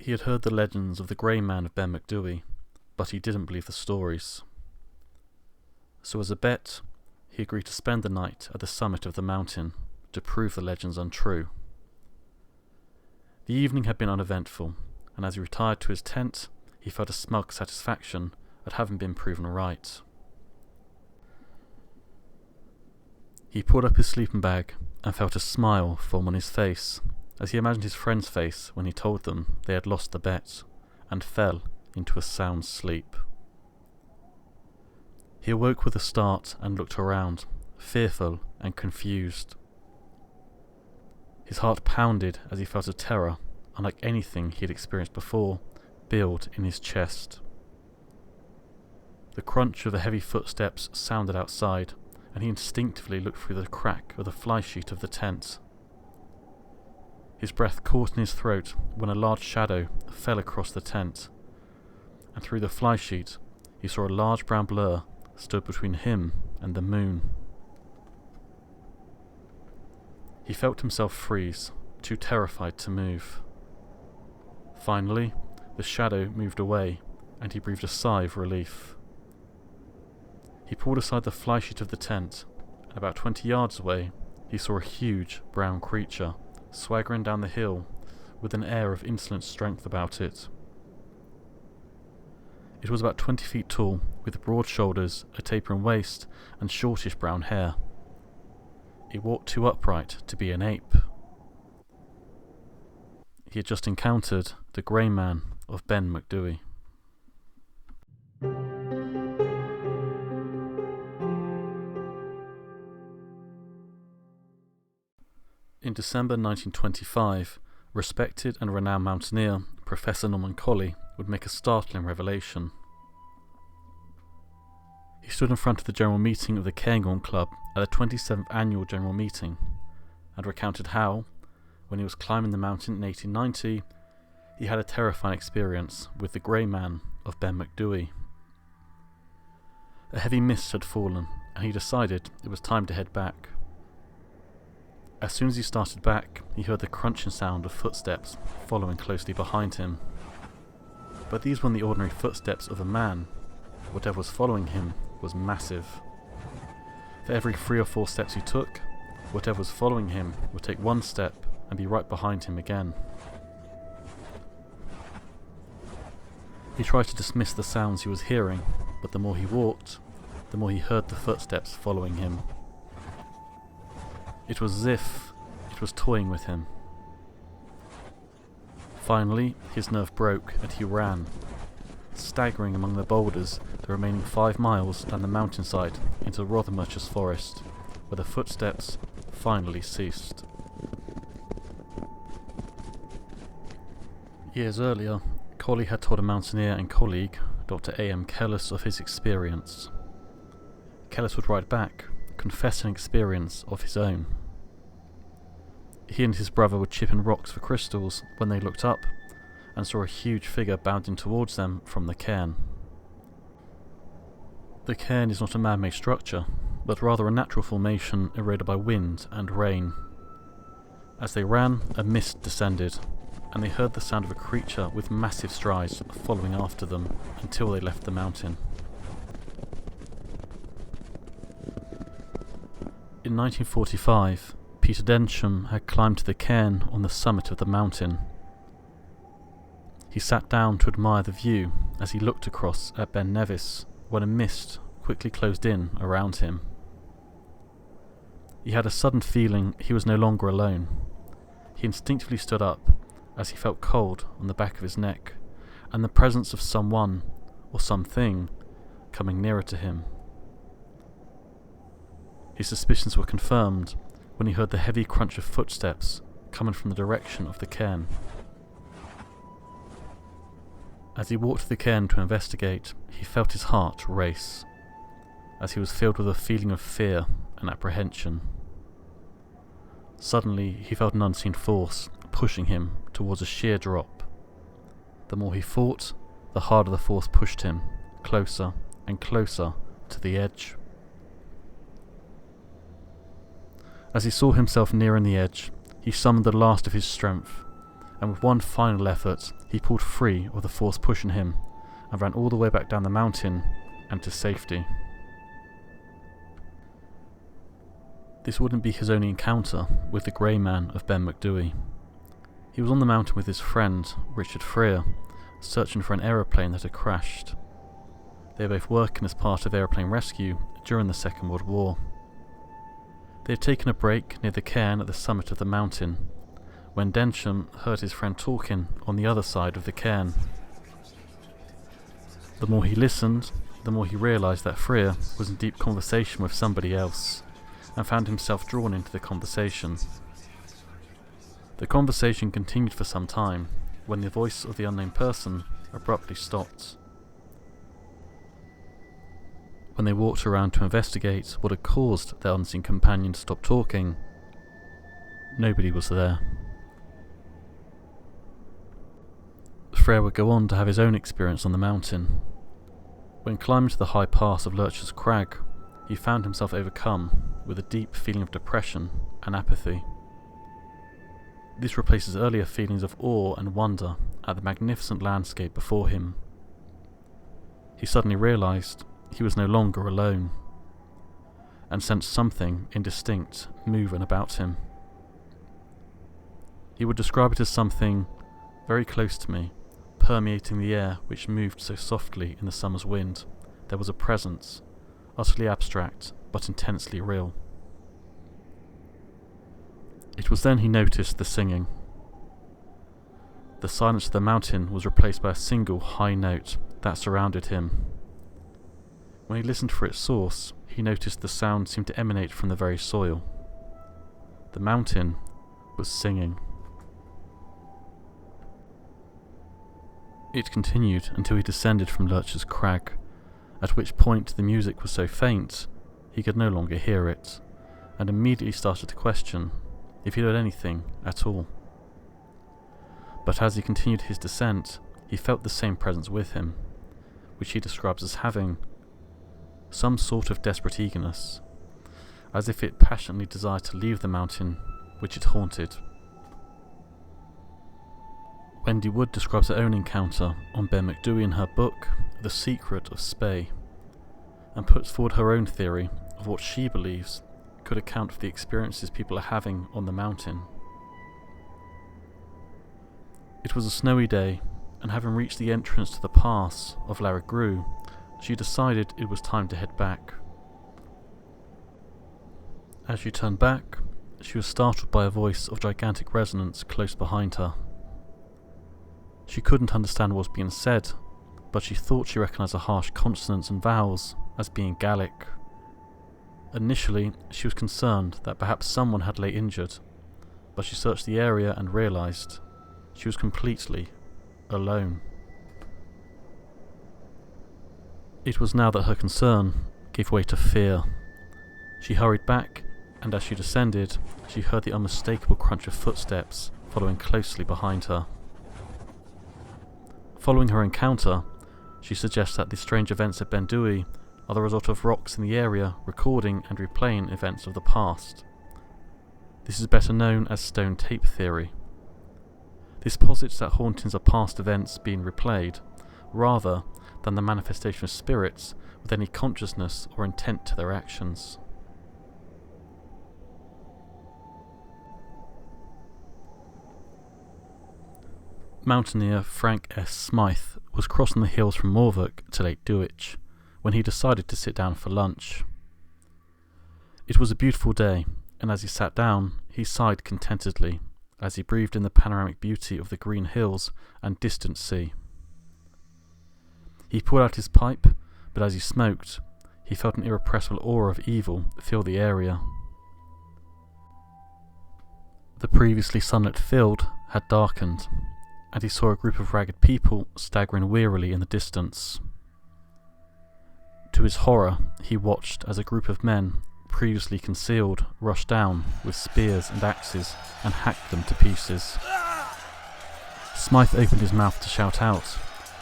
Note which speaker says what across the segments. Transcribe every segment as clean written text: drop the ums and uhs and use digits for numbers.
Speaker 1: He had heard the legends of the Grey Man of Ben MacDhui, but he didn't believe the stories. So as a bet, he agreed to spend the night at the summit of the mountain to prove the legends untrue. The evening had been uneventful, and as he retired to his tent, he felt a smug satisfaction at having been proven right. He pulled up his sleeping bag and felt a smile form on his face as he imagined his friend's face when he told them they had lost the bet and fell into a sound sleep. He awoke with a start and looked around, fearful and confused. His heart pounded as he felt a terror, unlike anything he had experienced before, build in his chest. The crunch of the heavy footsteps sounded outside, and he instinctively looked through the crack of the fly sheet of the tent. His breath caught in his throat when a large shadow fell across the tent, and through the fly sheet he saw a large brown blur stood between him and the moon. He felt himself freeze, too terrified to move. Finally, the shadow moved away, and he breathed a sigh of relief. He pulled aside the fly sheet of the tent, and about 20 yards away he saw a huge brown creature swaggering down the hill with an air of insolent strength about it. It was about 20 feet tall, with broad shoulders, a tapering waist, and shortish brown hair. It walked too upright to be an ape. He had just encountered the Grey Man of Ben MacDhui. In December 1925, respected and renowned mountaineer Professor Norman Colley would make a startling revelation. He stood in front of the general meeting of the Cairngorm Club at the 27th annual general meeting and recounted how, when he was climbing the mountain in 1890, he had a terrifying experience with the Grey Man of Ben MacDhui. A heavy mist had fallen, and he decided it was time to head back. As soon as he started back, he heard the crunching sound of footsteps following closely behind him. But these weren't the ordinary footsteps of a man. Whatever was following him was massive. For every 3 or 4 steps he took, whatever was following him would take 1 step and be right behind him again. He tried to dismiss the sounds he was hearing, but the more he walked, the more he heard the footsteps following him. It was as if it was toying with him. Finally, his nerve broke and he ran, staggering among the boulders the remaining 5 miles down the mountainside into Rothermutch's forest, where the footsteps finally ceased. Years earlier, Colley had told a mountaineer and colleague, Dr. A.M. Kellis, of his experience. Kellis would write back, confess an experience of his own. He and his brother were chipping rocks for crystals when they looked up and saw a huge figure bounding towards them from the cairn. The cairn is not a man-made structure, but rather a natural formation eroded by wind and rain. As they ran, a mist descended, and they heard the sound of a creature with massive strides following after them until they left the mountain. In 1945, Peter Densham had climbed to the cairn on the summit of the mountain. He sat down to admire the view as he looked across at Ben Nevis when a mist quickly closed in around him. He had a sudden feeling he was no longer alone. He instinctively stood up as he felt cold on the back of his neck and the presence of someone or something coming nearer to him. His suspicions were confirmed when he heard the heavy crunch of footsteps coming from the direction of the cairn. As he walked to the cairn to investigate, he felt his heart race, as he was filled with a feeling of fear and apprehension. Suddenly, he felt an unseen force pushing him towards a sheer drop. The more he fought, the harder the force pushed him, closer and closer to the edge. As he saw himself nearing the edge, he summoned the last of his strength, and with one final effort he pulled free of the force pushing him and ran all the way back down the mountain and to safety. This wouldn't be his only encounter with the Grey Man of Ben MacDhui. He was on the mountain with his friend, Richard Freer, searching for an aeroplane that had crashed. They were both working as part of aeroplane rescue during the Second World War. They had taken a break near the cairn at the summit of the mountain, when Densham heard his friend talking on the other side of the cairn. The more he listened, the more he realised that Freer was in deep conversation with somebody else, and found himself drawn into the conversation. The conversation continued for some time, when the voice of the unknown person abruptly stopped. When they walked around to investigate what had caused their unseen companion to stop talking, nobody was there. Freer would go on to have his own experience on the mountain. When climbing to the high pass of Lurcher's Crag, he found himself overcome with a deep feeling of depression and apathy. This replaces earlier feelings of awe and wonder at the magnificent landscape before him. He suddenly realised he was no longer alone, and sensed something indistinct moving about him. He would describe it as something very close to me, permeating the air which moved so softly in the summer's wind. There was a presence, utterly abstract but intensely real. It was then he noticed the singing. The silence of the mountain was replaced by a single high note that surrounded him. When he listened for its source, he noticed the sound seemed to emanate from the very soil. The mountain was singing. It continued until he descended from Lurcher's Crag, at which point the music was so faint he could no longer hear it, and immediately started to question if he heard anything at all. But as he continued his descent, he felt the same presence with him, which he describes as having some sort of desperate eagerness, as if it passionately desired to leave the mountain which it haunted. Wendy Wood describes her own encounter on Ben MacDhui in her book, The Secret of Spey, and puts forward her own theory of what she believes could account for the experiences people are having on the mountain. It was a snowy day, and having reached the entrance to the pass of Larrigru, she decided it was time to head back. As she turned back, she was startled by a voice of gigantic resonance close behind her. She couldn't understand what was being said, but she thought she recognised the harsh consonants and vowels as being Gaelic. Initially, she was concerned that perhaps someone had lay injured, but she searched the area and realised she was completely alone. It was now that her concern gave way to fear. She hurried back, and as she descended, she heard the unmistakable crunch of footsteps following closely behind her. Following her encounter, she suggests that the strange events at Ben MacDhui are the result of rocks in the area recording and replaying events of the past. This is better known as stone tape theory. This posits that hauntings are past events being replayed, rather than the manifestation of spirits with any consciousness or intent to their actions. Mountaineer Frank S. Smythe was crossing the hills from Morvock to Lake Dewich when he decided to sit down for lunch. It was a beautiful day, and as he sat down, he sighed contentedly as he breathed in the panoramic beauty of the green hills and distant sea. He pulled out his pipe, but as he smoked, he felt an irrepressible aura of evil fill the area. The previously sunlit field had darkened, and he saw a group of ragged people staggering wearily in the distance. To his horror, he watched as a group of men, previously concealed, rushed down with spears and axes and hacked them to pieces. Smythe opened his mouth to shout out,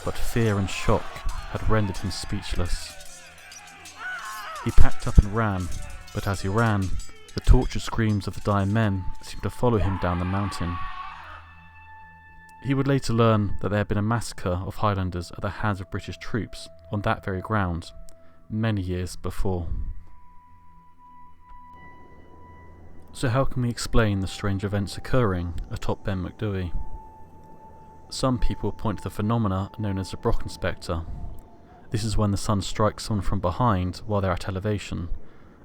Speaker 1: but fear and shock had rendered him speechless. He packed up and ran, but as he ran, the tortured screams of the dying men seemed to follow him down the mountain. He would later learn that there had been a massacre of Highlanders at the hands of British troops on that very ground, many years before. So how can we explain the strange events occurring atop Ben MacDhui? Some people point to the phenomena known as the Brocken spectre. This is when the sun strikes someone from behind while they are at elevation,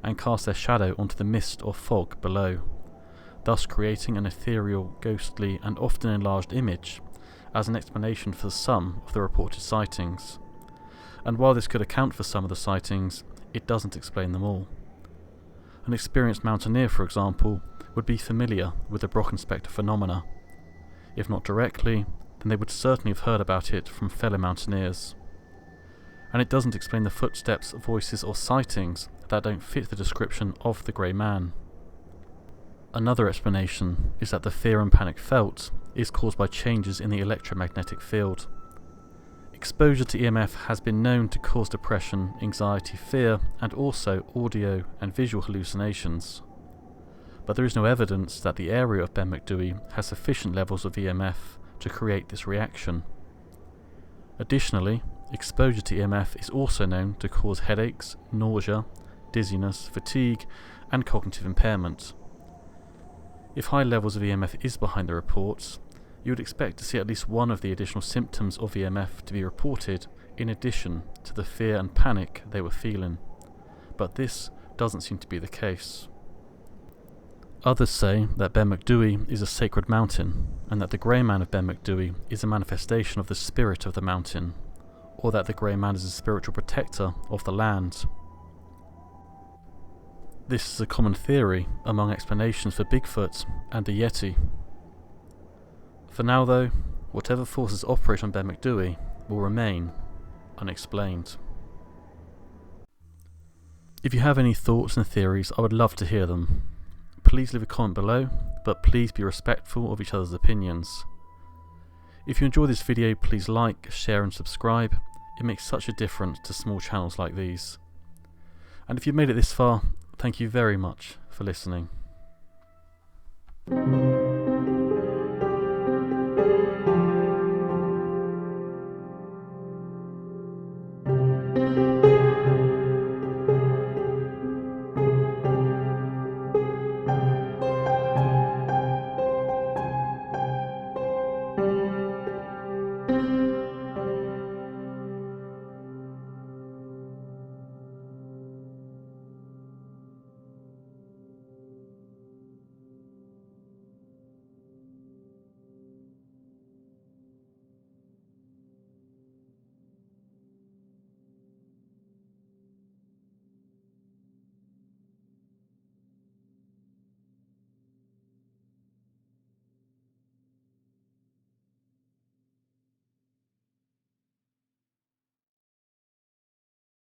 Speaker 1: and casts their shadow onto the mist or fog below, thus creating an ethereal, ghostly and often enlarged image as an explanation for some of the reported sightings. And while this could account for some of the sightings, it doesn't explain them all. An experienced mountaineer, for example, would be familiar with the Brocken spectre phenomena. If not directly, then they would certainly have heard about it from fellow mountaineers. And it doesn't explain the footsteps, voices or sightings that don't fit the description of the Grey Man. Another explanation is that the fear and panic felt is caused by changes in the electromagnetic field. Exposure to EMF has been known to cause depression, anxiety, fear, and also audio and visual hallucinations. But there is no evidence that the area of Ben MacDhui has sufficient levels of EMF to create this reaction. Additionally, exposure to EMF is also known to cause headaches, nausea, dizziness, fatigue, and cognitive impairment. If high levels of EMF is behind the reports, you would expect to see at least one of the additional symptoms of EMF to be reported in addition to the fear and panic they were feeling, but this doesn't seem to be the case. Others say that Ben MacDhui is a sacred mountain, and that the Grey Man of Ben MacDhui is a manifestation of the spirit of the mountain, or that the Grey Man is a spiritual protector of the land. This is a common theory among explanations for Bigfoot and the Yeti. For now though, whatever forces operate on Ben MacDhui will remain unexplained. If you have any thoughts and theories, I would love to hear them. Please leave a comment below, but please be respectful of each other's opinions. If you enjoy this video, please like, share and subscribe. It makes such a difference to small channels like these. And if you've made it this far, thank you very much for listening.